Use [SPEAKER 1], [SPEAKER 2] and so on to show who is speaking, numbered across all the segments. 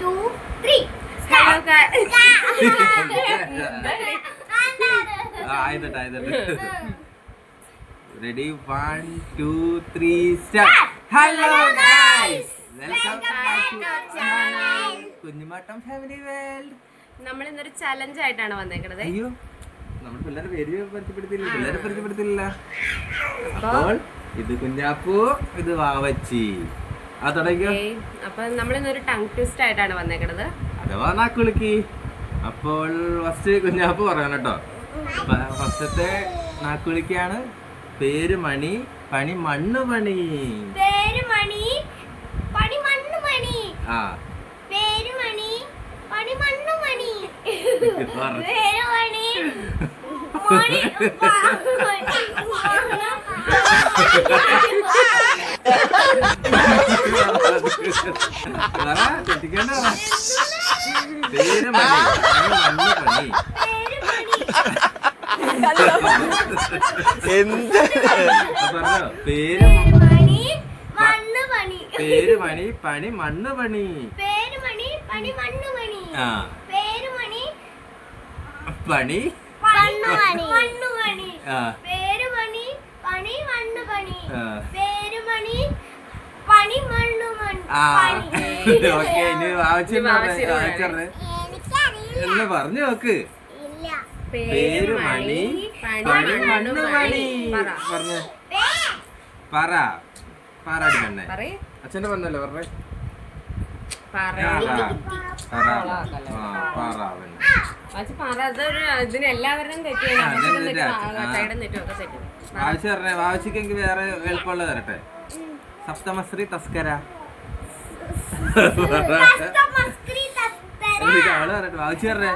[SPEAKER 1] 2, 3.
[SPEAKER 2] Ready? 1, 2, 3, start. Hello guys, welcome back to channel Kunjumattam family world.
[SPEAKER 3] നമ്മൾ ഇന്നൊരു challenge ആയിട്ടാണ് വന്നേക്കുന്നത്.
[SPEAKER 2] അയ്യോ, നമ്മൾ പിള്ളേരെ പേര് പരിചയപ്പെടുത്തില്ല. അപ്പോൾ ഇത് കുഞ്ഞാപ്പു, ഇത് വാവച്ചി.
[SPEAKER 3] അപ്പൊ നമ്മളിന്നൊരു ടങ് ട്വിസ്റ്റ് ആയിട്ടാണ് വന്നേക്കുന്നത്,
[SPEAKER 2] അഥവാ നാക്കുളുക്കി. അപ്പോൾ ഫസ്റ്റ് കുഞ്ഞാപ്പു പറയാൻ കേട്ടോ. ഫസ്റ്റത്തെ നാക്കുളിക്കാണ്. പേര് മണി, പണി മണ്ണ് പണി.
[SPEAKER 1] പേര് മണി, പണി മണ്ണ് മണി.
[SPEAKER 2] ആ,
[SPEAKER 1] പേര് മണി, പണി മണ്ണ് മണി.
[SPEAKER 2] പറ.
[SPEAKER 1] പേര് മണി, മണി
[SPEAKER 2] തെറ്റിക്കണ്ട. പേര് മണി, പണി മണ്ണ് പണി.
[SPEAKER 4] എന്ത്
[SPEAKER 2] പറഞ്ഞോ? പേര്
[SPEAKER 1] മണി, മണ്ണ് പണി.
[SPEAKER 2] പേര് മണി, പണി മണ്ണ് പണി.
[SPEAKER 1] പേര് മണി, പണി മണ്ണ് മണി.
[SPEAKER 2] ആ,
[SPEAKER 1] പേര് മണി,
[SPEAKER 2] പണി
[SPEAKER 1] മണ്ണ് മണി. മണ്ണ് മണി.
[SPEAKER 2] ആ,
[SPEAKER 1] പേര് മണി, പണി മണ്ണ് പണി.
[SPEAKER 2] ആ.
[SPEAKER 1] പേര് മണി, പണി മണ്ണ് മണി.
[SPEAKER 2] ആ, ഓക്കെ. ഇനി വാവച്ചെന്ന് എന്ന് പറഞ്ഞു നോക്ക്.
[SPEAKER 1] ഇല്ല.
[SPEAKER 2] പേര് മണി, പണി മണ്ണ് പണി. പറഞ്ഞു പറ. പാറാടി തന്നെ. അച്ഛന്റെ പറഞ്ഞല്ലോ പറഞ്ഞേ.
[SPEAKER 3] ഇതിന് എല്ലാവരുടെയും
[SPEAKER 2] വാവച്ചി പറഞ്ഞേ. വാവച്ചിക്ക് എനിക്ക് വേറെ എളുപ്പമുള്ളത് തരട്ടെ. സപ്തമശ്രീ തസ്കര.
[SPEAKER 1] സപ്തമസ്ത്രീ തസ്കര.
[SPEAKER 2] ആള് പറയട്ടെ. വാവച്ചി പറഞ്ഞേ.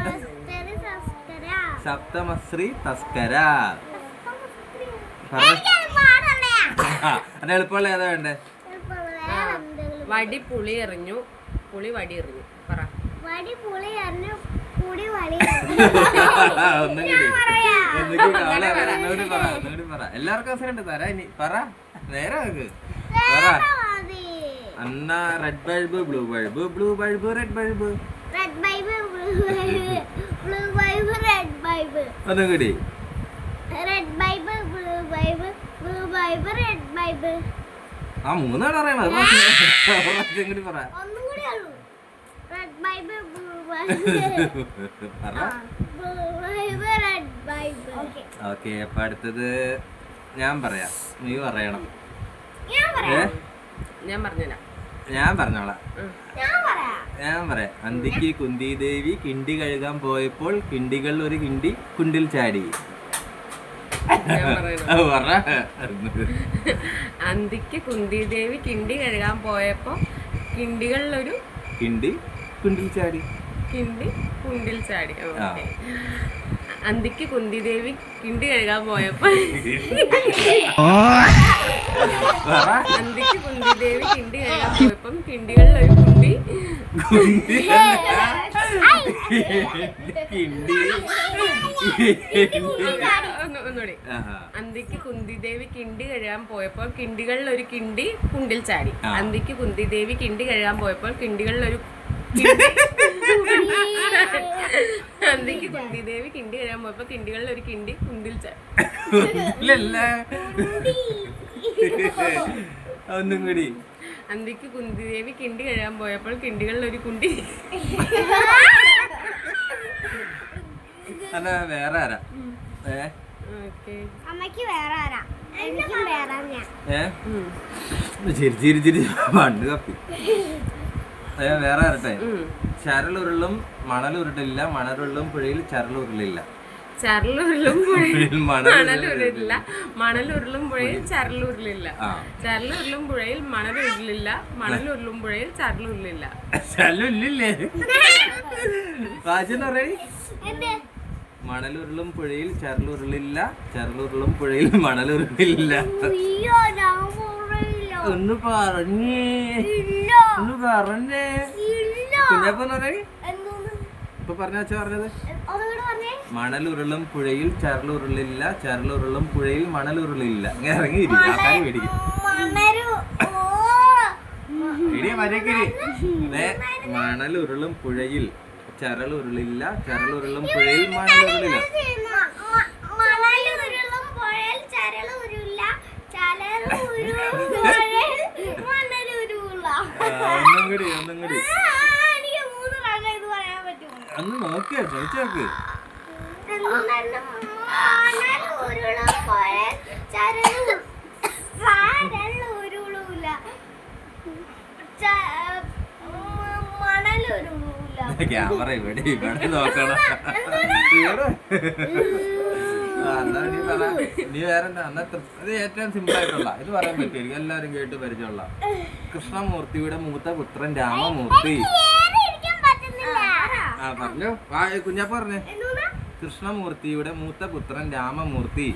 [SPEAKER 1] തസ്കര.
[SPEAKER 2] സപ്തമശ്രീ തസ്കര. അത് എളുപ്പമുള്ള ഏതാ വേണ്ടേ?
[SPEAKER 3] വടി പുളി എറിഞ്ഞു, പുളി വടി എറിഞ്ഞു. പറ.
[SPEAKER 1] വടി പുളി എറിഞ്ഞു, പുളി വടി
[SPEAKER 2] ഒന്നുകൂടി പറ. എല്ലാവർക്കും അവസരം ഉണ്ട്. തരാ ഇനി. പറ. നേരെ നോക്ക്. പറ. Anna red bulb, blue bulb, blue bulb, red bulb.
[SPEAKER 1] Red bulb, blue bulb, red bulb.
[SPEAKER 2] ഒന്നും കൂടി.
[SPEAKER 1] Red bulb, blue bulb, blue bulb, red bulb.
[SPEAKER 2] ആ, മൂന്നാണ് അറിയണത്. കൂടി പറ.
[SPEAKER 1] ഒന്നും കൂടി ഉള്ളൂ. റെഡ് ബൾബ്, ബ്ലൂ ബൾബ്,
[SPEAKER 2] പറ.
[SPEAKER 1] Blue bulb, red bulb.
[SPEAKER 2] Okay. അപ്പൊ അടുത്തത് ഞാൻ പറയാം, നീ പറയണം.
[SPEAKER 1] ഞാൻ പറയാം.
[SPEAKER 3] ഞാൻ പറഞ്ഞുതരാം.
[SPEAKER 2] ഞാൻ പറഞ്ഞോളാം.
[SPEAKER 1] ഞാൻ
[SPEAKER 2] പറയാം. അന്തിക്ക് കുന്തിദേവി കിണ്ടി കഴുകാൻ പോയപ്പോൾ കിണ്ടികൾ ഒരു കിണ്ടി കുണ്ടിൽ ചാടി.
[SPEAKER 3] അന്തിക്ക് കുന്തിദേവി കിണ്ടി കഴുകാൻ പോയപ്പോ കിണ്ടികളിലൊരു
[SPEAKER 2] കിണ്ടി കുണ്ടിൽ ചാടി.
[SPEAKER 3] കിണ്ടി കുണ്ടിൽ ചാടി. അന്തിക്ക് കുന്തിദേവി കിണ്ടി കഴുകാൻ പോയപ്പോ അന്തിക്ക് കുന്തിദേവി കിണ്ടി കഴുകാൻ പോയപ്പം കിണ്ടികളിലൊരു കുണ്ടി ഒന്നുകൂടി. അന്തിക്ക് കുന്തിദേവി കിണ്ടി കഴുകാൻ പോയപ്പോൾ കിണ്ടികളിലൊരു കിണ്ടി കുണ്ടിൽ ചാടി. അന്തിക്ക് കുന്തിദേവി കിണ്ടി കഴുകാൻ പോയപ്പോൾ കിണ്ടികളിലൊരു അന്തിക്ക് കുന്തിദേവി കിണ്ടി കഴുകാൻ പോയപ്പോ കിണ്ടികളിൽ ഒരു കിണ്ടി കുണ്ടിൽ ചാടി.
[SPEAKER 2] ഒന്നും കൂടി.
[SPEAKER 3] അന്തിക്ക് കുന്തിദേവി കിണ്ടി കഴുകാൻ പോയപ്പോൾ കിണ്ടികളിൽ ഒരു കുണ്ടി.
[SPEAKER 2] അതാ വേറെ ആരാ?
[SPEAKER 1] അമ്മയ്ക്ക് വേറെ ആരാ? എനിക്കും വേറെ
[SPEAKER 2] ചിരി പണ്ട് കപ്പി. വേറെ ആരട്ടെ? ചരലുരുളും മണലുരുട്ടില്ല, മണലുരുളും പുഴയിൽ ചരലുരുളില്ല.
[SPEAKER 3] ചരലുരുളും പുഴയിൽ മണലുരുളില്ല, മണലുരുളും പുഴയിൽ ചരലുരുളില്ല. ചരലുരുളും പുഴയിൽ മണലുരുളില്ല, മണലുരുളും പുഴയിൽ ചരലുരുളില്ല.
[SPEAKER 2] ചരലുരുളില്ലേ? മണലുരുളും പുഴയിൽ ചരലുരുളില്ല, ചരലുരുളും പുഴയിൽ മണലുരുളില്ല. ഒന്ന് പറഞ്ഞേ. കുഞ്ഞപ്പ ഇപ്പൊ പറഞ്ഞ പറഞ്ഞത്. മണലുരുളും പുഴയിൽ ചരലുരുളില്ല, ചരലുരുളും പുഴയിൽ മണലുരുളില്ല. ഇങ്ങനെ ഇറങ്ങിയിരിക്കും. ആൾക്കാർ മേടിക്കും. മരക്കിരി. മണലുരുളും പുഴയിൽ ചരളുരുളില്ല, ചരളുരുളും പുഴയിൽ മണലുരുളില്ല.
[SPEAKER 1] മണലുരുളും പുഴയിൽ ചരളുരുളില്ല, ചരളുരുളും പുഴയിൽ മണലുരുളില്ല.
[SPEAKER 2] ഒന്നും കൂടി ഒന്നും കൂടി
[SPEAKER 1] എനിക്ക് 3 പ്രാവശ്യം ഇത് പറയാൻ പറ്റുമോ?
[SPEAKER 2] ഒന്ന് നോക്കിയാ ചോദിച്ചു നോക്ക്.
[SPEAKER 1] മണലുരുളും പുഴയിൽ ചരളുരുളില്ല, മണലുരുളില്ല.
[SPEAKER 2] ക്യാമറ ഇവിടെ ഇവിടെ നോക്കണം. എന്നാ നീ പറ. നീ വേറെന്താ? ഇത് ഏറ്റവും സിമ്പിൾ ആയിട്ടുള്ള ഇത് പറയാൻ പറ്റുമായിരിക്കും, എല്ലാവരും കേട്ട് പരിചയമുള്ള. കൃഷ്ണമൂർത്തിയുടെ മൂത്ത പുത്രൻ രാമമൂർത്തി. ആ പറഞ്ഞു കുഞ്ഞാപ്പ പറഞ്ഞേ. കൃഷ്ണമൂർത്തിയുടെ മൂത്ത പുത്രൻ രാമമൂർത്തി.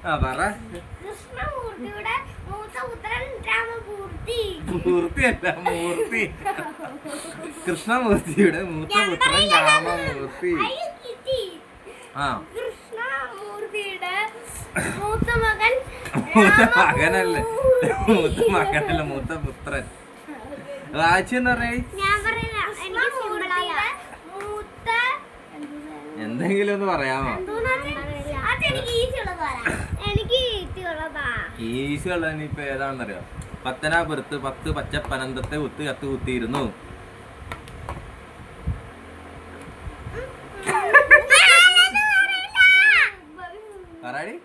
[SPEAKER 2] ആ പറ.
[SPEAKER 1] കൃഷ്ണമൂർത്തിയുടെ മൂത്ത പുത്രൻ രാമമൂർത്തി.
[SPEAKER 2] മൂർത്തിയല്ല മൂർത്തി. കൃഷ്ണമൂർത്തിയുടെ മൂത്ത പുത്രൻ രാമമൂർത്തി. ആ
[SPEAKER 1] കൃഷ്ണമൂർത്തിയുടെ മൂത്ത മകൻ
[SPEAKER 2] മൂത്ത മകനല്ലേ, മൂത്ത മകനല്ല മൂത്ത പുത്രൻ. വായിച്ചു എന്ന് പറഞ്ഞേ. എന്തെങ്കിലും ഒന്ന് പറയാമോ? ഈസി ഉള്ള ഇനിയിപ്പൊ ഏതാണെന്നറിയോ? പത്തനാപുരത്ത് 10 പച്ചപ്പനന്തത്തെ ഒത്ത് കത്ത് കുത്തിയിരുന്നു. പറയാടി.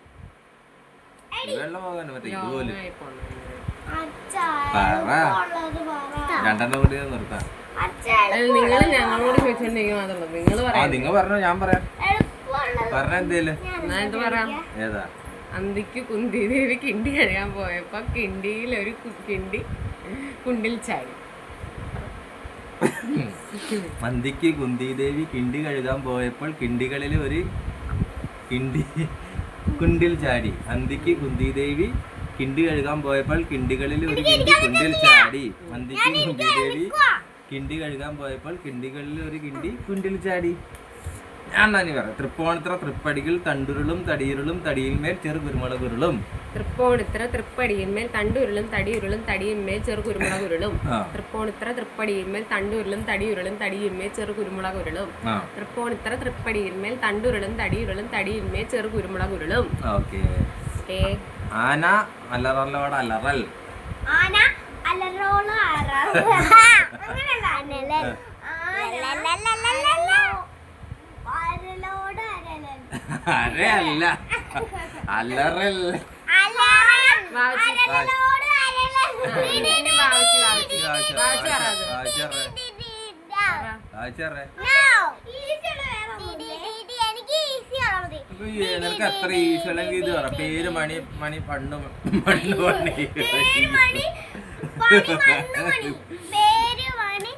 [SPEAKER 2] വെള്ളം പോകാൻ മറ്റേ ഇതുപോലെ രണ്ടെണ്ണം കൂടി നിർത്താം.
[SPEAKER 3] നിങ്ങൾ ഞങ്ങളോട് ചോദിച്ചോണ്ടെങ്കിൽ മാത്രമല്ല നിങ്ങൾ പറയാം.
[SPEAKER 2] നിങ്ങൾ പറഞ്ഞോ, ഞാൻ പറയാം. പറഞ്ഞ എന്തേലും
[SPEAKER 3] എന്നായിട്ട് പറയാം.
[SPEAKER 2] ഏതാ?
[SPEAKER 3] അന്തിക്ക് കുന്തിദേവി കിണ്ടി കഴിയാൻ പോയപ്പോ കിണ്ടിയിൽ ഒരു കിണ്ടി കുണ്ടിൽ ചാടി.
[SPEAKER 2] അന്തിക്ക് കുന്തിദേവി കിണ്ടി കഴുകാൻ പോയപ്പോൾ കിണ്ടികളിൽ ഒരു കിണ്ടി കുണ്ടിൽ ചാടി. അന്തിക്ക് കുന്തിദേവി കിണ്ടി കഴുകാൻ പോയപ്പോൾ കിണ്ടികളിൽ ഒരു കിണ്ടി കുണ്ടിൽ ചാടി. അന്തിക്ക് കുന്തിദേവി കിണ്ടി കഴുകാൻ പോയപ്പോൾ കിണ്ടികളിൽ ഒരു കിണ്ടി കുണ്ടിൽ ചാടി. ഞാൻ തന്നെ പറയാം. തൃപ്പൂണിത്തറ തൃപ്പടികൾ തണ്ടുരുളും തടിയുരുളും തടിയിന്മേൽ ചെറു കുരുമുളകുരുളും.
[SPEAKER 3] തൃപ്പൂണിത്തറ തൃപ്പടിയിന്മേൽ തണ്ടുരുളും തടിയുരുളും തടിയിന്മേൽ ചെറു കുരുമുളകുരുളും. തൃപ്പൂണിത്തറ തൃപ്പടിയിന്മേൽ തണ്ടുരുളും തടിയുരുളും തടിയിന്മേൽ ചെറു കുരുമുളകുരുളും. തൃപ്പൂണിത്തറ തൃപ്പടിയിന്മേൽ തണ്ടുരുളും തടിയുരുളും തടിയിന്മേൽ ചെറു കുരുമുളകുരുളും.
[SPEAKER 2] ഓക്കേ. ആന അലറലോട് അലറൽ.
[SPEAKER 1] ആന അലറോള അലറൽ. അങ്ങനെയല്ല അലറൽ. അരലോട് അരലൽ.
[SPEAKER 2] അരയല്ല അലറൽ.
[SPEAKER 1] അരലോട് അരലൽ.
[SPEAKER 2] നിനക്ക് എത്ര ഈസി അല്ലെങ്കിൽ ഇത് പറ. പേര് മണി മണി പണ്ണു മണ്ണു പണി.
[SPEAKER 1] പേര് മണി പണി പണ്ണു.
[SPEAKER 2] പേര് മണി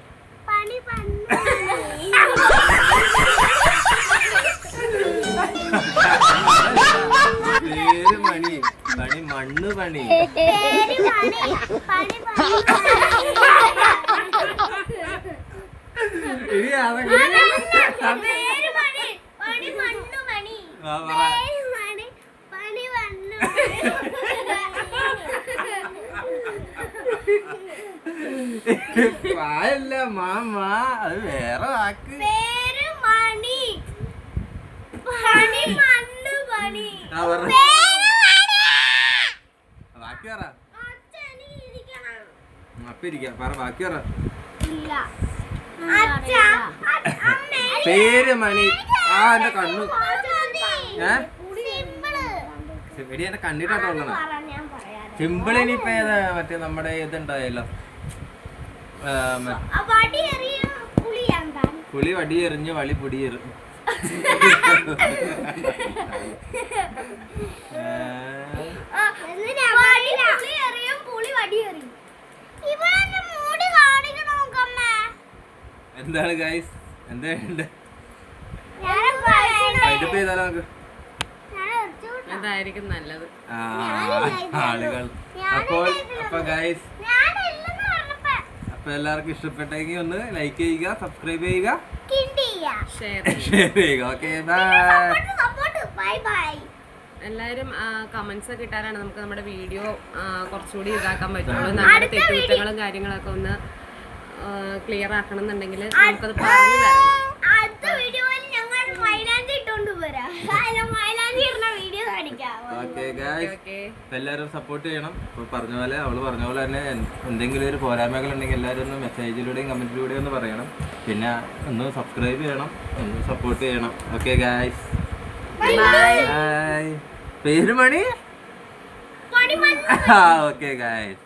[SPEAKER 2] പണി മണ്ണ് പണി.
[SPEAKER 1] പേര് മണി പണി പണ്ണു.
[SPEAKER 2] ഇനി അതൊക്കെ
[SPEAKER 1] പേര് മണി പണി മണ്ണു മണി. പേര് മണി പണി മണ്ണു.
[SPEAKER 2] പായല്ല മാമാ, അത് വേറെ വാക്ക്.
[SPEAKER 1] പേര് മണി പണി മണ്ണു പണി.
[SPEAKER 2] ബാക്കി പറ. അപ്പ ഇരിക്കാം. പറ ബാക്കി പറ. പേര് മണി. ആ എന്റെ കണ്ണു എടി എന്റെ കണ്ണിട്ടാട്ടോ ഉള്ളത്. സിമ്പിളിനിപ്പോ ഏതാ? മറ്റേ നമ്മുടെ ഇതുണ്ടായല്ലോ, പുളി വടി എറിഞ്ഞ് വളി പൊടി എറിഞ്ഞു. എന്താണ് ഗൈസ്? എന്താ ഇതിപ്പോ ചെയ്താലോ നമുക്ക്?
[SPEAKER 3] അതായിരിക്കും നല്ലത്.
[SPEAKER 2] ആളുകൾ അപ്പൊ ഗൈസ്, അപ്പൊ എല്ലാവർക്കും ഇഷ്ടപ്പെട്ടെങ്കിൽ ഒന്ന് ലൈക്ക് ചെയ്യുക, സബ്സ്ക്രൈബ് ചെയ്യുക,
[SPEAKER 3] ഷെയർ
[SPEAKER 2] ഷെയർ ചെയ്യുക. Okay, bye.
[SPEAKER 3] എല്ലാവരും കമന്റ്സ് ഒക്കെ ഇട്ടാലാണ് നമുക്ക് നമ്മുടെ വീഡിയോ കുറച്ചുകൂടി ഇതാക്കാൻ പറ്റുള്ളൂ. നമ്മുടെ തെറ്റുകുറ്റങ്ങളും കാര്യങ്ങളൊക്കെ ഒന്ന് ക്ലിയർ ആക്കണം എന്നുണ്ടെങ്കിൽ നമുക്കത് പറഞ്ഞു തരണം.
[SPEAKER 1] അടുത്ത വീഡിയോയിൽ ഞങ്ങൾ മൈലാഞ്ചി ഇട്ടോണ്ട് വരാം. മൈലാഞ്ചി ഇടുന്ന വീഡിയോ കാണിക്കാം.
[SPEAKER 2] എല്ലാവരും സപ്പോർട്ട് ചെയ്യണം. ഇപ്പോൾ പറഞ്ഞ പോലെ അവള് പറഞ്ഞ പോലെ തന്നെ എന്തെങ്കിലും ഒരു പോരായ്മകൾ ഉണ്ടെങ്കിൽ എല്ലാവരും ഒന്ന് മെസ്സേജിലൂടെയും കമന്റിലൂടെയും ഒന്ന് പറയണം. പിന്നെ ഒന്ന് സബ്സ്ക്രൈബ് ചെയ്യണം, ഒന്ന് സപ്പോർട്ട് ചെയ്യണം. Okay guys, bye. പേര് മണി. Okay guys.